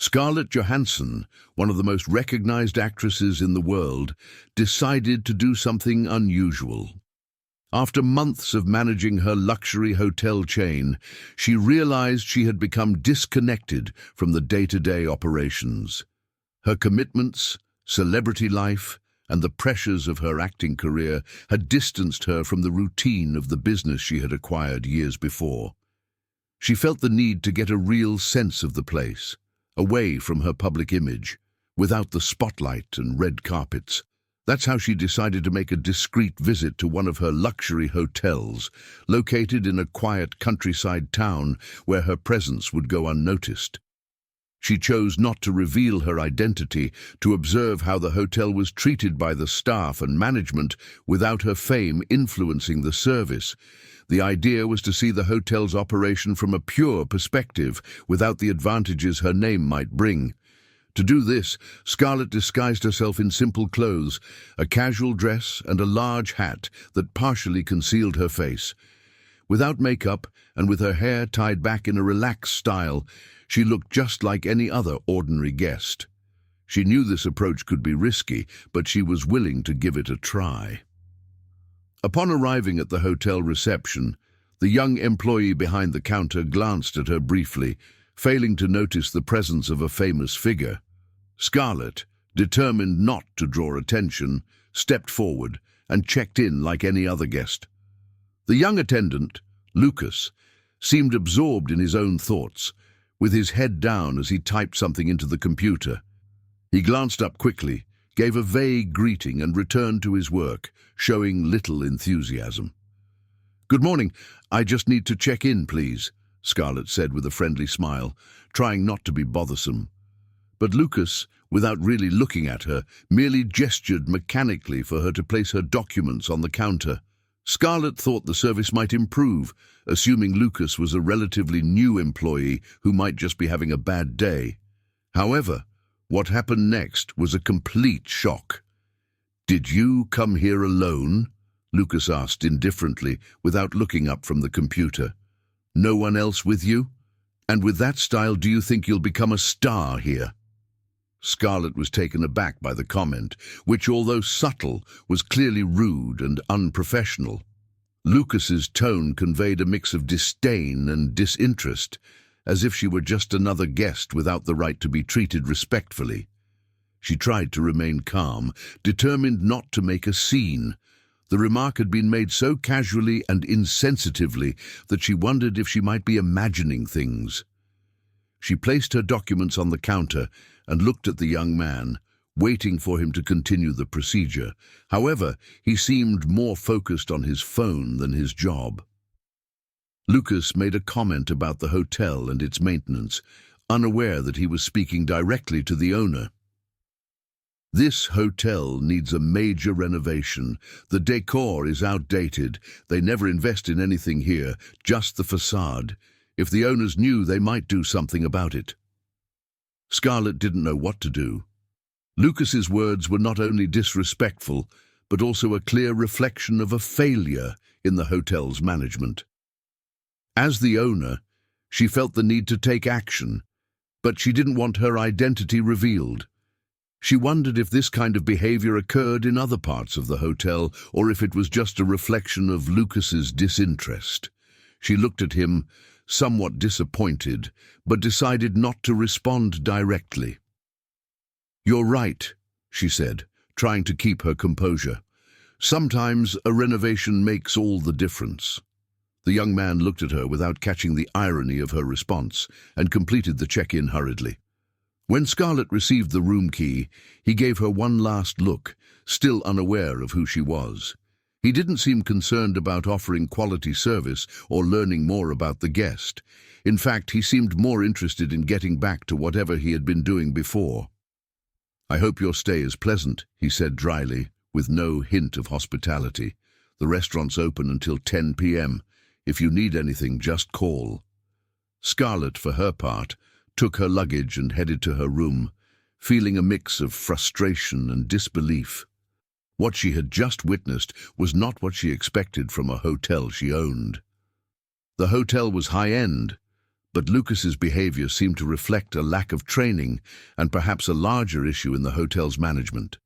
Scarlett Johansson, one of the most recognized actresses in the world, decided to do something unusual. After months of managing her luxury hotel chain, she realized she had become disconnected from the day-to-day operations. Her commitments, celebrity life, and the pressures of her acting career had distanced her from the routine of the business she had acquired years before. She felt the need to get a real sense of the place, away from her public image, without the spotlight and red carpets. That's how she decided to make a discreet visit to one of her luxury hotels, located in a quiet countryside town where her presence would go unnoticed. She chose not to reveal her identity, to observe how the hotel was treated by the staff and management without her fame influencing the service. The idea was to see the hotel's operation from a pure perspective, without the advantages her name might bring. To do this, Scarlett disguised herself in simple clothes, a casual dress and a large hat that partially concealed her face. Without makeup and with her hair tied back in a relaxed style, she looked just like any other ordinary guest. She knew this approach could be risky, but she was willing to give it a try. Upon arriving at the hotel reception, the young employee behind the counter glanced at her briefly, failing to notice the presence of a famous figure. Scarlett, determined not to draw attention, stepped forward and checked in like any other guest. The young attendant, Lucas, seemed absorbed in his own thoughts, with his head down as he typed something into the computer. He glanced up quickly, gave a vague greeting and returned to his work, showing little enthusiasm. "Good morning. I just need to check in, please," Scarlett said with a friendly smile, trying not to be bothersome. But Lucas, without really looking at her, merely gestured mechanically for her to place her documents on the counter. Scarlett thought the service might improve, assuming Lucas was a relatively new employee who might just be having a bad day. However, what happened next was a complete shock. "Did you come here alone?" Lucas asked indifferently, without looking up from the computer. "No one else with you? And with that style, do you think you'll become a star here?" Scarlett was taken aback by the comment, which, although subtle, was clearly rude and unprofessional. Lucas's tone conveyed a mix of disdain and disinterest, as if she were just another guest without the right to be treated respectfully. She tried to remain calm, determined not to make a scene. The remark had been made so casually and insensitively that she wondered if she might be imagining things. She placed her documents on the counter and looked at the young man, waiting for him to continue the procedure. However, he seemed more focused on his phone than his job. Lucas made a comment about the hotel and its maintenance, unaware that he was speaking directly to the owner. "This hotel needs a major renovation. The decor is outdated. They never invest in anything here, just the facade. If the owners knew, they might do something about it." Scarlett didn't know what to do. Lucas's words were not only disrespectful, but also a clear reflection of a failure in the hotel's management. As the owner, she felt the need to take action, but she didn't want her identity revealed. She wondered if this kind of behavior occurred in other parts of the hotel, or if it was just a reflection of Lucas's disinterest. She looked at him, somewhat disappointed, but decided not to respond directly. "You're right," she said, trying to keep her composure. "Sometimes a renovation makes all the difference." The young man looked at her without catching the irony of her response, and completed the check-in hurriedly. When Scarlett received the room key, he gave her one last look, still unaware of who she was. He didn't seem concerned about offering quality service or learning more about the guest. In fact, he seemed more interested in getting back to whatever he had been doing before. "I hope your stay is pleasant," he said dryly, with no hint of hospitality. "The restaurant's open until 10 p.m. If you need anything, just call." Scarlett, for her part, took her luggage and headed to her room, feeling a mix of frustration and disbelief. What she had just witnessed was not what she expected from a hotel she owned. The hotel was high-end, But Lucas's behavior seemed to reflect a lack of training and perhaps a larger issue in the hotel's management.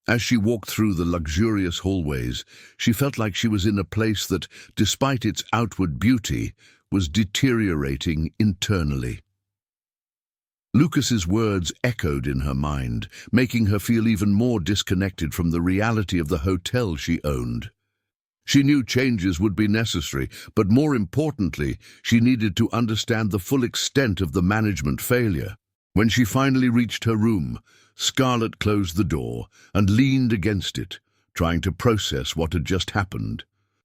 As she walked through the luxurious hallways, she felt like she was in a place that, despite its outward beauty, was deteriorating internally. Lucas's words echoed in her mind, making her feel even more disconnected from the reality of the hotel she owned. She knew changes would be necessary, but more importantly, she needed to understand the full extent of the management failure. When she finally reached her room, Scarlett closed the door and leaned against it, trying to process what had just happened.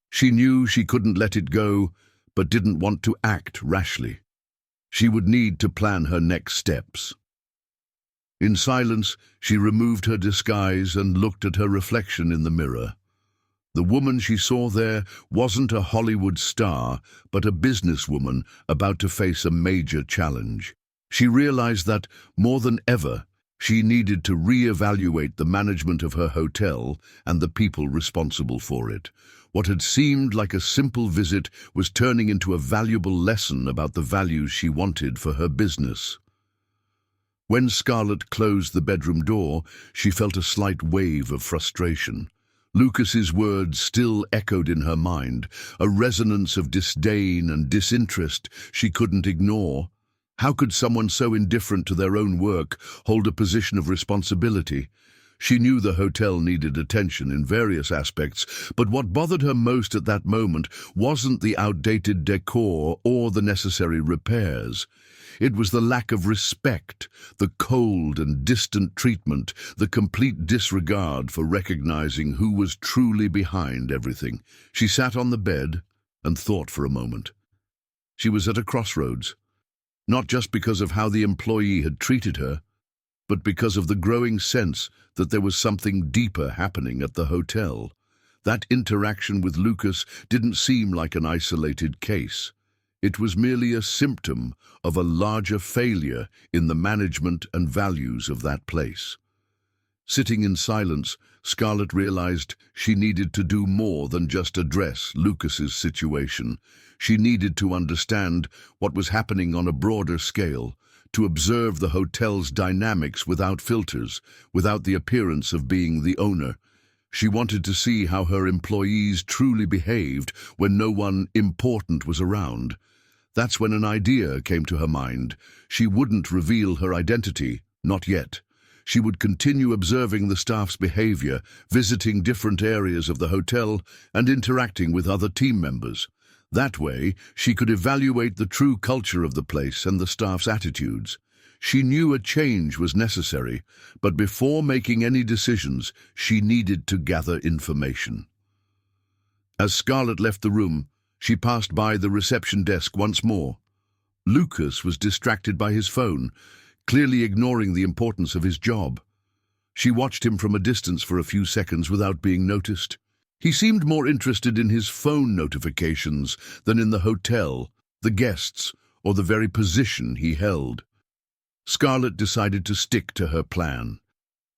She knew she couldn't let it go, but didn't want to act rashly. She would need to plan her next steps. In silence, she removed her disguise and looked at her reflection in the mirror. The woman she saw there wasn't a Hollywood star, but a businesswoman about to face a major challenge. She realized that, more than ever, she needed to re-evaluate the management of her hotel and the people responsible for it. What had seemed like a simple visit was turning into a valuable lesson about the values she wanted for her business. When Scarlett closed the bedroom door, she felt a slight wave of frustration. Lucas's words still echoed in her mind, a resonance of disdain and disinterest she couldn't ignore. How could someone so indifferent to their own work hold a position of responsibility? She knew the hotel needed attention in various aspects, but what bothered her most at that moment wasn't the outdated decor or the necessary repairs. It was the lack of respect, the cold and distant treatment, the complete disregard for recognizing who was truly behind everything. She sat on the bed and thought for a moment. She was at a crossroads, not just because of how the employee had treated her, but because of the growing sense that there was something deeper happening at the hotel. That interaction with Lucas didn't seem like an isolated case. It was merely a symptom of a larger failure in the management and values of that place. Sitting in silence, Scarlett realized she needed to do more than just address Lucas's situation. She needed to understand what was happening on a broader scale, to observe the hotel's dynamics without filters, without the appearance of being the owner. She wanted to see how her employees truly behaved when no one important was around. That's when an idea came to her mind. She wouldn't reveal her identity, not yet. She would continue observing the staff's behavior, visiting different areas of the hotel, and interacting with other team members. That way, she could evaluate the true culture of the place and the staff's attitudes. She knew a change was necessary, but before making any decisions, she needed to gather information. As Scarlett left the room, she passed by the reception desk once more. Lucas was distracted by his phone, clearly ignoring the importance of his job. She watched him from a distance for a few seconds without being noticed. He seemed more interested in his phone notifications than in the hotel, the guests, or the very position he held. Scarlett decided to stick to her plan.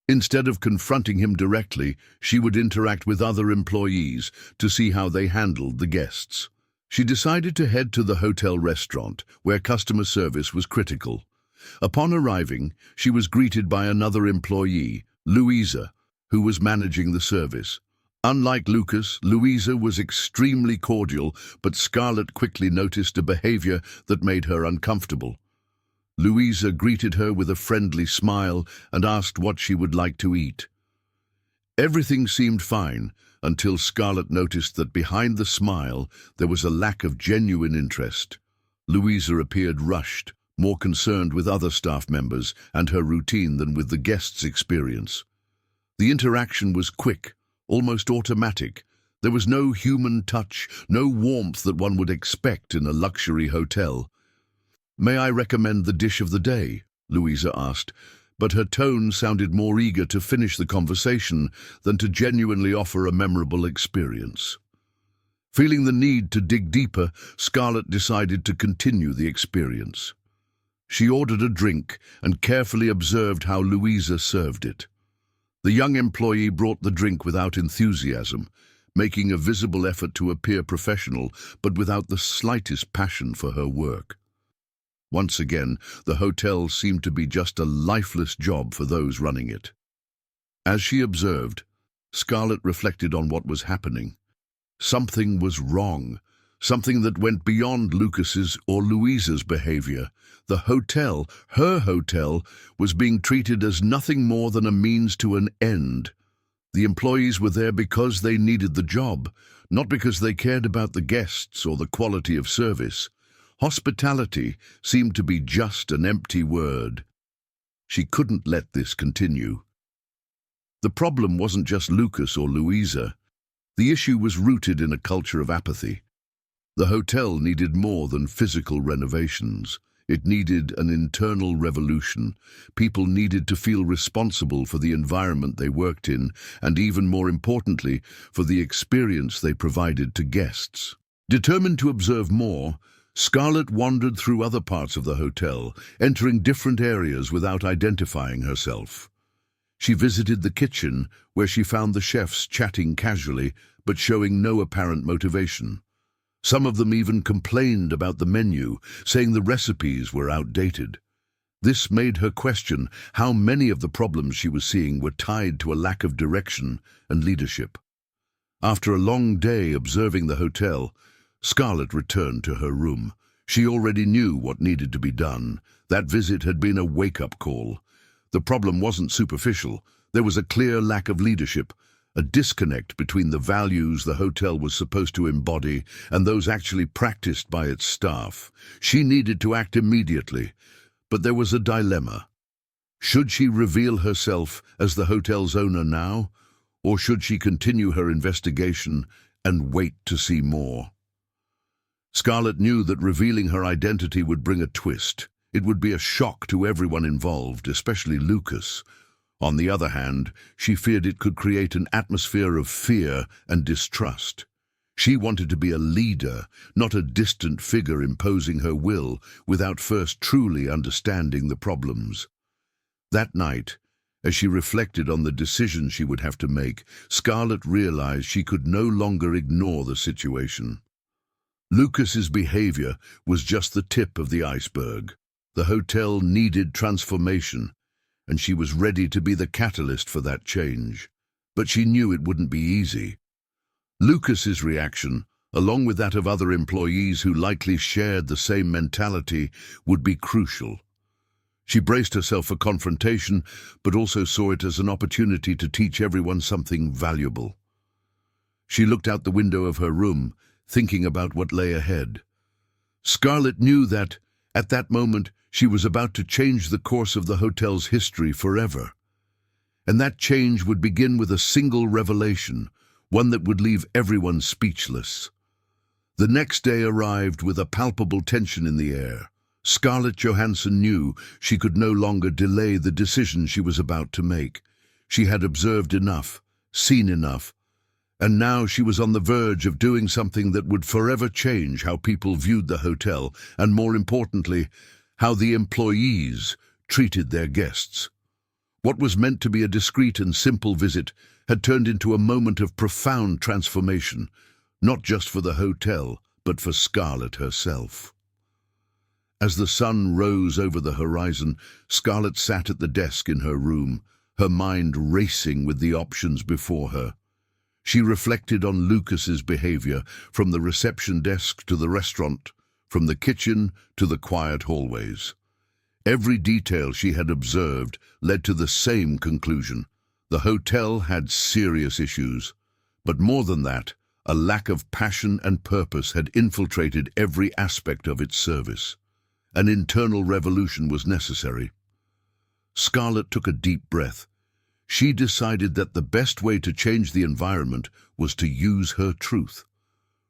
Instead of confronting him directly, she would interact with other employees to see how they handled the guests. She decided to head to the hotel restaurant, where customer service was critical. Upon arriving, she was greeted by another employee, Louisa, who was managing the service. Unlike Lucas, Louisa was extremely cordial, but Scarlett quickly noticed a behavior that made her uncomfortable. Louisa greeted her with a friendly smile and asked what she would like to eat. Everything seemed fine until Scarlett noticed that behind the smile there was a lack of genuine interest. Louisa appeared rushed, more concerned with other staff members and her routine than with the guests' experience. The interaction was quick, almost automatic. There was no human touch, no warmth that one would expect in a luxury hotel. "May I recommend the dish of the day?" Louisa asked, but her tone sounded more eager to finish the conversation than to genuinely offer a memorable experience. Feeling the need to dig deeper, Scarlett decided to continue the experience. She ordered a drink and carefully observed how Louisa served it. The young employee brought the drink without enthusiasm, making a visible effort to appear professional, but without the slightest passion for her work. Once again, the hotel seemed to be just a lifeless job for those running it. As she observed, Scarlett reflected on what was happening. Something was wrong, something that went beyond Lucas's or Louisa's behavior. The hotel, her hotel, was being treated as nothing more than a means to an end. The employees were there because they needed the job, not because they cared about the guests or the quality of service. Hospitality seemed to be just an empty word. She couldn't let this continue. The problem wasn't just Lucas or Louisa. The issue was rooted in a culture of apathy. The hotel needed more than physical renovations. It needed an internal revolution. People needed to feel responsible for the environment they worked in, and even more importantly, for the experience they provided to guests. Determined to observe more, Scarlett wandered through other parts of the hotel, entering different areas without identifying herself. She visited the kitchen, where she found the chefs chatting casually, but showing no apparent motivation. Some of them even complained about the menu, saying the recipes were outdated. This made her question how many of the problems she was seeing were tied to a lack of direction and leadership. After a long day observing the hotel, Scarlett returned to her room. She already knew what needed to be done. That visit had been a wake-up call. The problem wasn't superficial. There was a clear lack of leadership, a disconnect between the values the hotel was supposed to embody and those actually practiced by its staff. She needed to act immediately, but there was a dilemma. Should she reveal herself as the hotel's owner now, or should she continue her investigation and wait to see more? Scarlett knew that revealing her identity would bring a twist. It would be a shock to everyone involved, especially Lucas. On the other hand, she feared it could create an atmosphere of fear and distrust. She wanted to be a leader, not a distant figure imposing her will without first truly understanding the problems. That night, as she reflected on the decision she would have to make, Scarlett realized she could no longer ignore the situation. Lucas's behavior was just the tip of the iceberg. The hotel needed transformation, and she was ready to be the catalyst for that change. But she knew it wouldn't be easy. Lucas's reaction, along with that of other employees who likely shared the same mentality, would be crucial. She braced herself for confrontation, but also saw it as an opportunity to teach everyone something valuable. She looked out the window of her room, thinking about what lay ahead. Scarlett knew that, at that moment, she was about to change the course of the hotel's history forever. And that change would begin with a single revelation, one that would leave everyone speechless. The next day arrived with a palpable tension in the air. Scarlett Johansson knew she could no longer delay the decision she was about to make. She had observed enough, seen enough, and now she was on the verge of doing something that would forever change how people viewed the hotel, and more importantly, how the employees treated their guests. What was meant to be a discreet and simple visit had turned into a moment of profound transformation, not just for the hotel, but for Scarlett herself. As the sun rose over the horizon, Scarlett sat at the desk in her room, her mind racing with the options before her. She reflected on Lucas's behavior, from the reception desk to the restaurant, from the kitchen to the quiet hallways. Every detail she had observed led to the same conclusion. The hotel had serious issues, but more than that, a lack of passion and purpose had infiltrated every aspect of its service. An internal revolution was necessary. Scarlett took a deep breath. She decided that the best way to change the environment was to use her truth.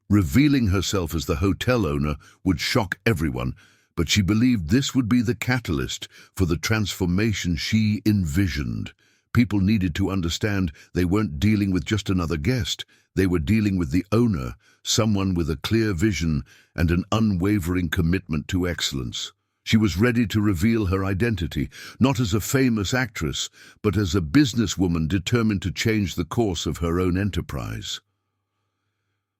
Revealing herself as the hotel owner would shock everyone, but she believed this would be the catalyst for the transformation she envisioned. People needed to understand they weren't dealing with just another guest. They were dealing with the owner, someone with a clear vision and an unwavering commitment to excellence. She was ready to reveal her identity, not as a famous actress, but as a businesswoman determined to change the course of her own enterprise.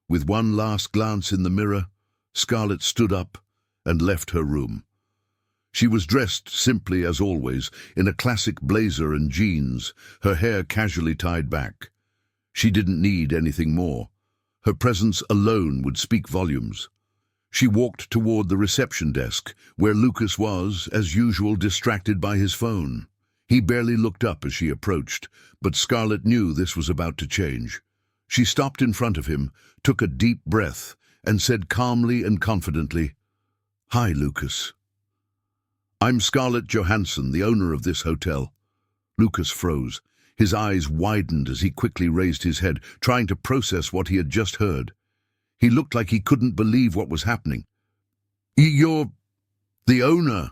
With one last glance in the mirror, Scarlett stood up and left her room. She was dressed simply as always, in a classic blazer and jeans, her hair casually tied back. She didn't need anything more. Her presence alone would speak volumes. She walked toward the reception desk, where Lucas was, as usual, distracted by his phone. He barely looked up as she approached, but Scarlett knew this was about to change. She stopped in front of him, took a deep breath, and said calmly and confidently, "Hi, Lucas. I'm Scarlett Johansson, the owner of this hotel." Lucas froze. His eyes widened as he quickly raised his head, trying to process what he had just heard. He looked like he couldn't believe what was happening. "You're the owner?"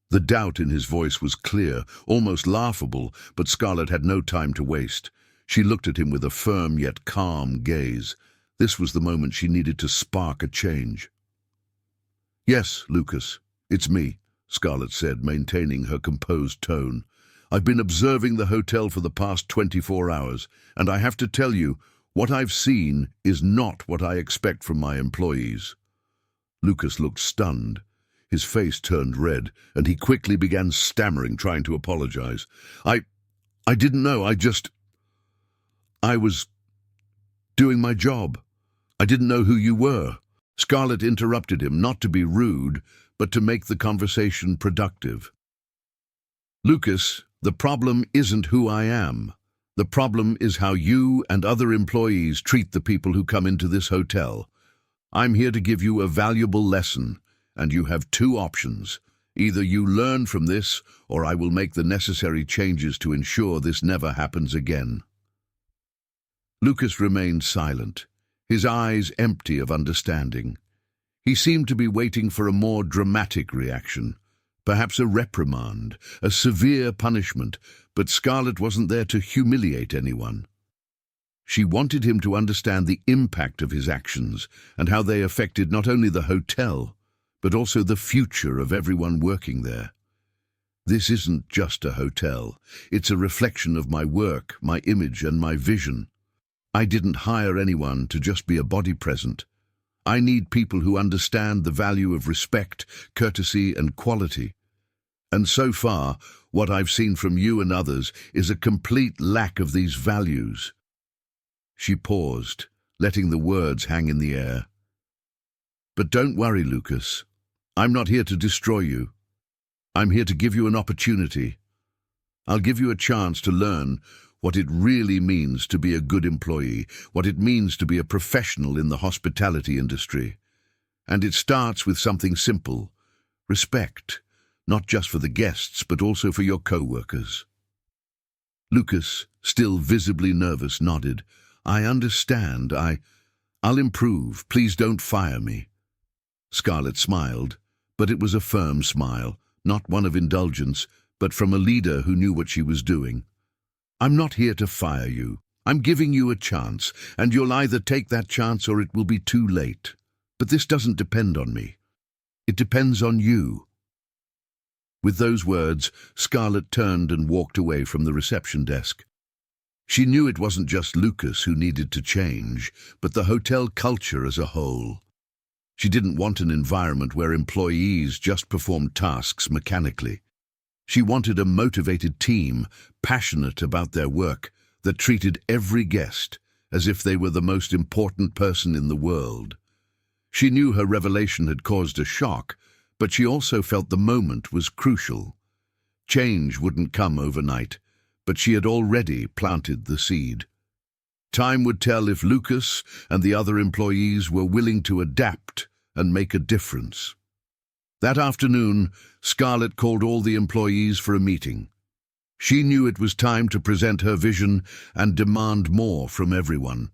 The doubt in his voice was clear, almost laughable, but Scarlett had no time to waste. She looked at him with a firm yet calm gaze. This was the moment she needed to spark a change. "Yes, Lucas, it's me," Scarlett said, maintaining her composed tone. "I've been observing the hotel for the past 24 hours, and I have to tell you, what I've seen is not what I expect from my employees." Lucas looked stunned. His face turned red, and he quickly began stammering, trying to apologize. I didn't know, I was doing my job. I didn't know who you were." Scarlett interrupted him, not to be rude, but to make the conversation productive. "Lucas, the problem isn't who I am. The problem is how you and other employees treat the people who come into this hotel. I'm here to give you a valuable lesson, and you have two options. Either you learn from this, or I will make the necessary changes to ensure this never happens again." Lucas remained silent, his eyes empty of understanding. He seemed to be waiting for a more dramatic reaction, perhaps a reprimand, a severe punishment, but Scarlett wasn't there to humiliate anyone. She wanted him to understand the impact of his actions and how they affected not only the hotel, but also the future of everyone working there. "This isn't just a hotel. It's a reflection of my work, my image, and my vision. I didn't hire anyone to just be a body present. I need people who understand the value of respect, courtesy, and quality. And so far, what I've seen from you and others is a complete lack of these values." She paused, letting the words hang in the air. "But don't worry, Lucas. I'm not here to destroy you. I'm here to give you an opportunity. I'll give you a chance to learn what it really means to be a good employee, what it means to be a professional in the hospitality industry. And it starts with something simple: respect, not just for the guests, but also for your co-workers." Lucas, still visibly nervous, nodded. "I understand. I'll improve. Please don't fire me." Scarlett smiled, but it was a firm smile, not one of indulgence, but from a leader who knew what she was doing. "I'm not here to fire you. I'm giving you a chance, and you'll either take that chance or it will be too late. But this doesn't depend on me. It depends on you." With those words, Scarlett turned and walked away from the reception desk. She knew it wasn't just Lucas who needed to change, but the hotel culture as a whole. She didn't want an environment where employees just performed tasks mechanically. She wanted a motivated team, passionate about their work, that treated every guest as if they were the most important person in the world. She knew her revelation had caused a shock, but she also felt the moment was crucial. Change wouldn't come overnight, but she had already planted the seed. Time would tell if Lucas and the other employees were willing to adapt and make a difference. That afternoon, Scarlett called all the employees for a meeting. She knew it was time to present her vision and demand more from everyone.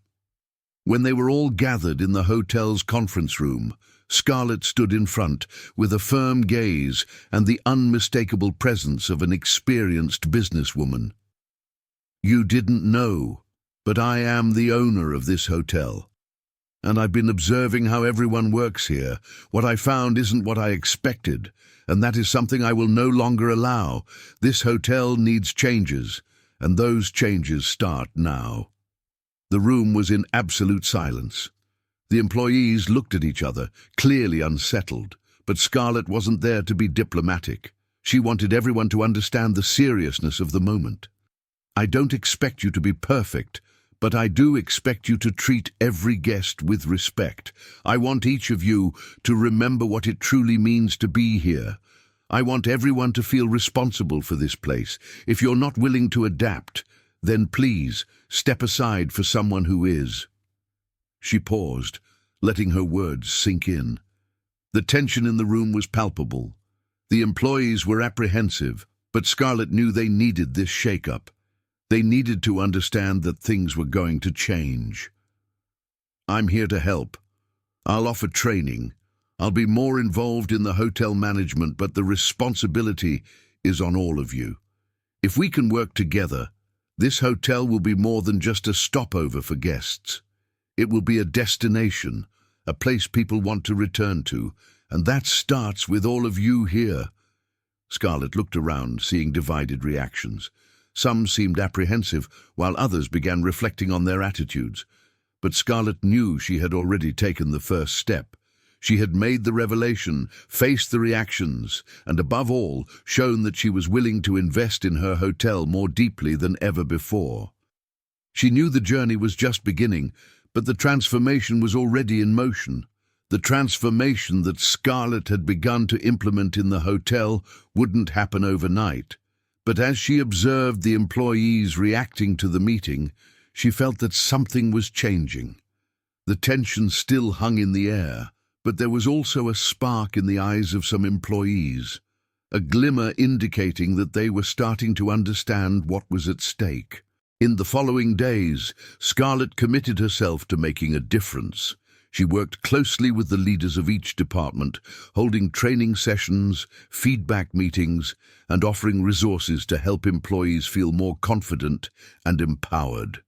When they were all gathered in the hotel's conference room, Scarlett stood in front with a firm gaze and the unmistakable presence of an experienced businesswoman. "You didn't know, but I am the owner of this hotel. And I've been observing how everyone works here. What I found isn't what I expected, and that is something I will no longer allow. This hotel needs changes, and those changes start now." The room was in absolute silence. The employees looked at each other, clearly unsettled, But Scarlett wasn't there to be diplomatic. She wanted everyone to understand the seriousness of the moment. "I don't expect you to be perfect, but I do expect you to treat every guest with respect. I want each of you to remember what it truly means to be here. I want everyone to feel responsible for this place. If you're not willing to adapt, then please step aside for someone who is." She paused, letting her words sink in. The tension in the room was palpable. The employees were apprehensive, but Scarlett knew they needed this shake-up. They needed to understand that things were going to change. "I'm here to help. I'll offer training. I'll be more involved in the hotel management, but the responsibility is on all of you. If we can work together, this hotel will be more than just a stopover for guests. It will be a destination, a place people want to return to, and that starts with all of you here." Scarlett looked around, seeing divided reactions. Some seemed apprehensive, while others began reflecting on their attitudes. But Scarlett knew she had already taken the first step. She had made the revelation, faced the reactions, and above all, shown that she was willing to invest in her hotel more deeply than ever before. She knew the journey was just beginning, but the transformation was already in motion. The transformation that Scarlett had begun to implement in the hotel wouldn't happen overnight. But as she observed the employees reacting to the meeting, she felt that something was changing. The tension still hung in the air, but there was also a spark in the eyes of some employees, a glimmer indicating that they were starting to understand what was at stake. In the following days, Scarlett committed herself to making a difference. She worked closely with the leaders of each department, holding training sessions, feedback meetings, and offering resources to help employees feel more confident and empowered.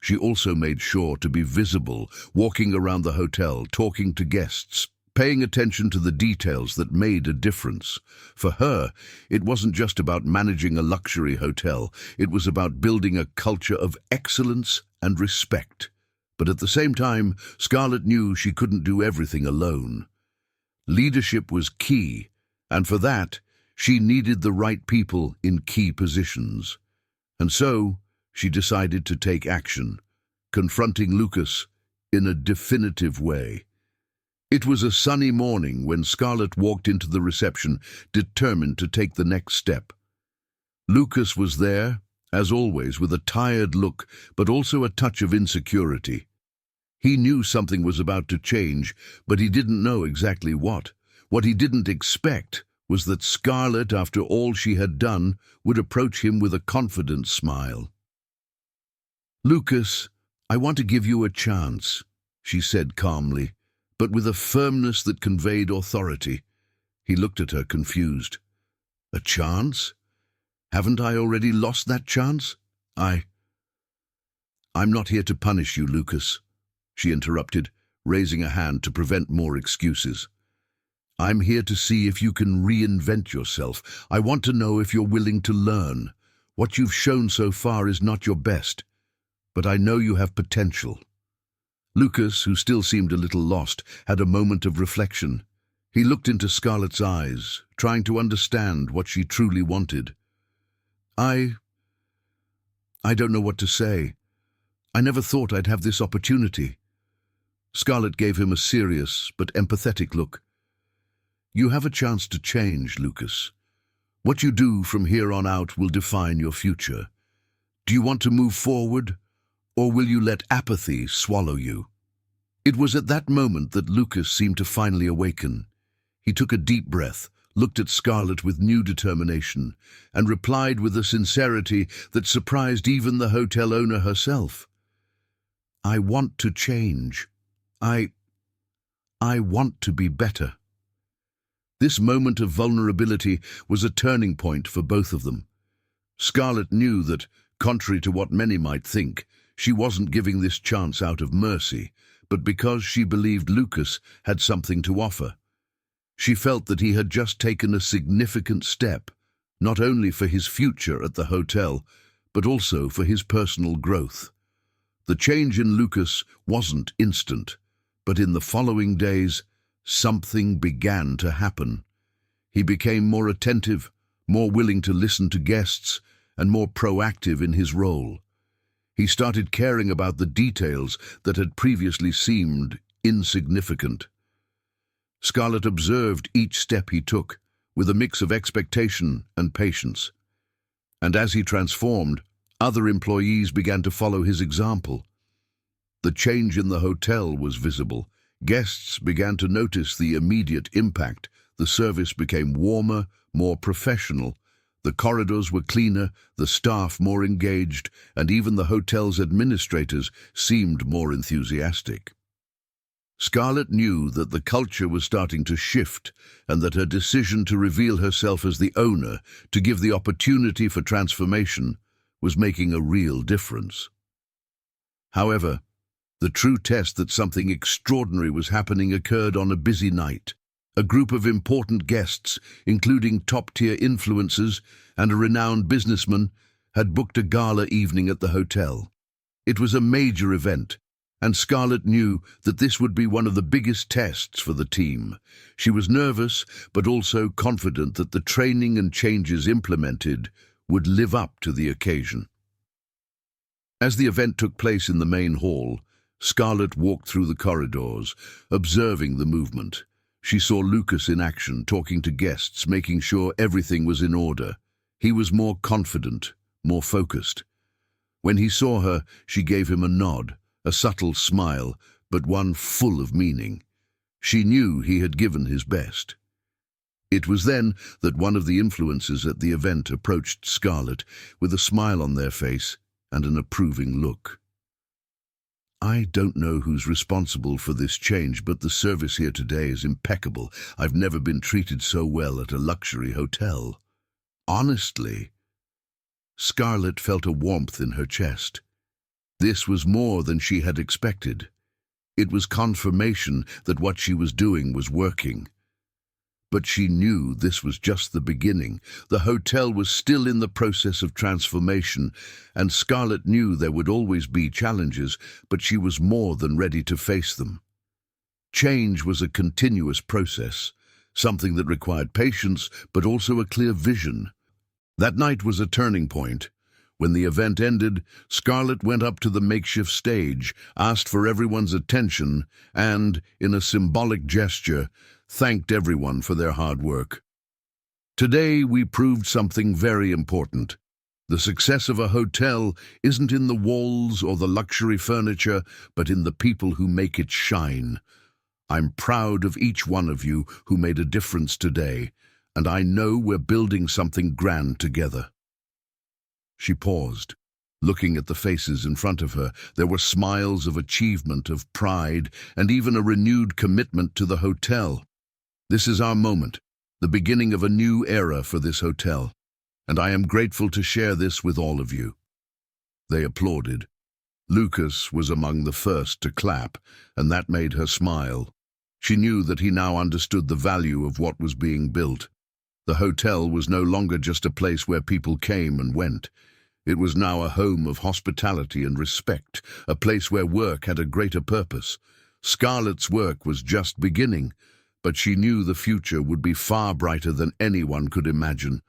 She also made sure to be visible, walking around the hotel, talking to guests, paying attention to the details that made a difference. For her, it wasn't just about managing a luxury hotel, it was about building a culture of excellence and respect. But at the same time, Scarlett knew she couldn't do everything alone. Leadership was key, and for that, she needed the right people in key positions. And so, she decided to take action, confronting Lucas in a definitive way. It was a sunny morning when Scarlett walked into the reception, determined to take the next step. Lucas was there, as always, with a tired look, but also a touch of insecurity. He knew something was about to change, but he didn't know exactly what. What he didn't expect was that Scarlett, after all she had done, would approach him with a confident smile. "Lucas, I want to give you a chance," she said calmly, but with a firmness that conveyed authority. He looked at her, confused. "A chance? Haven't I already lost that chance? I'm not here to punish you, Lucas," she interrupted, raising a hand to prevent more excuses. "I'm here to see if you can reinvent yourself. I want to know if you're willing to learn. What you've shown so far is not your best, but I know you have potential." Lucas, who still seemed a little lost, had a moment of reflection. He looked into Scarlett's eyes, trying to understand what she truly wanted. I don't know what to say. I never thought I'd have this opportunity." Scarlett gave him a serious but empathetic look. "You have a chance to change, Lucas. What you do from here on out will define your future. Do you want to move forward, or will you let apathy swallow you?" It was at that moment that Lucas seemed to finally awaken. He took a deep breath, looked at Scarlett with new determination, and replied with a sincerity that surprised even the hotel owner herself. "I want to change. I want to be better." This moment of vulnerability was a turning point for both of them. Scarlett knew that, contrary to what many might think, she wasn't giving this chance out of mercy, but because she believed Lucas had something to offer. She felt that he had just taken a significant step, not only for his future at the hotel, but also for his personal growth. The change in Lucas wasn't instant, but in the following days, something began to happen. He became more attentive, more willing to listen to guests, and more proactive in his role. He started caring about the details that had previously seemed insignificant. Scarlett observed each step he took, with a mix of expectation and patience. And as he transformed, other employees began to follow his example. The change in the hotel was visible. Guests began to notice the immediate impact. The service became warmer, more professional. The corridors were cleaner, the staff more engaged, and even the hotel's administrators seemed more enthusiastic. Scarlett knew that the culture was starting to shift and that her decision to reveal herself as the owner, to give the opportunity for transformation, was making a real difference. However, the true test that something extraordinary was happening occurred on a busy night. A group of important guests, including top-tier influencers and a renowned businessman, had booked a gala evening at the hotel. It was a major event, and Scarlett knew that this would be one of the biggest tests for the team. She was nervous, but also confident that the training and changes implemented would live up to the occasion. As the event took place in the main hall, Scarlett walked through the corridors, observing the movement. She saw Lucas in action, talking to guests, making sure everything was in order. He was more confident, more focused. When he saw her, she gave him a nod, a subtle smile, but one full of meaning. She knew he had given his best. It was then that one of the influencers at the event approached Scarlett with a smile on their face and an approving look. "I don't know who's responsible for this change, but the service here today is impeccable. I've never been treated so well at a luxury hotel." Honestly, Scarlett felt a warmth in her chest. This was more than she had expected. It was confirmation that what she was doing was working. But she knew this was just the beginning. The hotel was still in the process of transformation, and Scarlett knew there would always be challenges, but she was more than ready to face them. Change was a continuous process, something that required patience, but also a clear vision. That night was a turning point. When the event ended, Scarlett went up to the makeshift stage, asked for everyone's attention, and, in a symbolic gesture, thanked everyone for their hard work. Today we proved something very important. The success of a hotel isn't in the walls or the luxury furniture, but in the people who make it shine. I'm proud of each one of you who made a difference today, and I know we're building something grand together. She paused. Looking at the faces in front of her, there were smiles of achievement, of pride, and even a renewed commitment to the hotel. This is our moment, the beginning of a new era for this hotel, and I am grateful to share this with all of you. They applauded. Lucas was among the first to clap, and that made her smile. She knew that he now understood the value of what was being built. The hotel was no longer just a place where people came and went. It was now a home of hospitality and respect, a place where work had a greater purpose. Scarlett's work was just beginning, but she knew the future would be far brighter than anyone could imagine.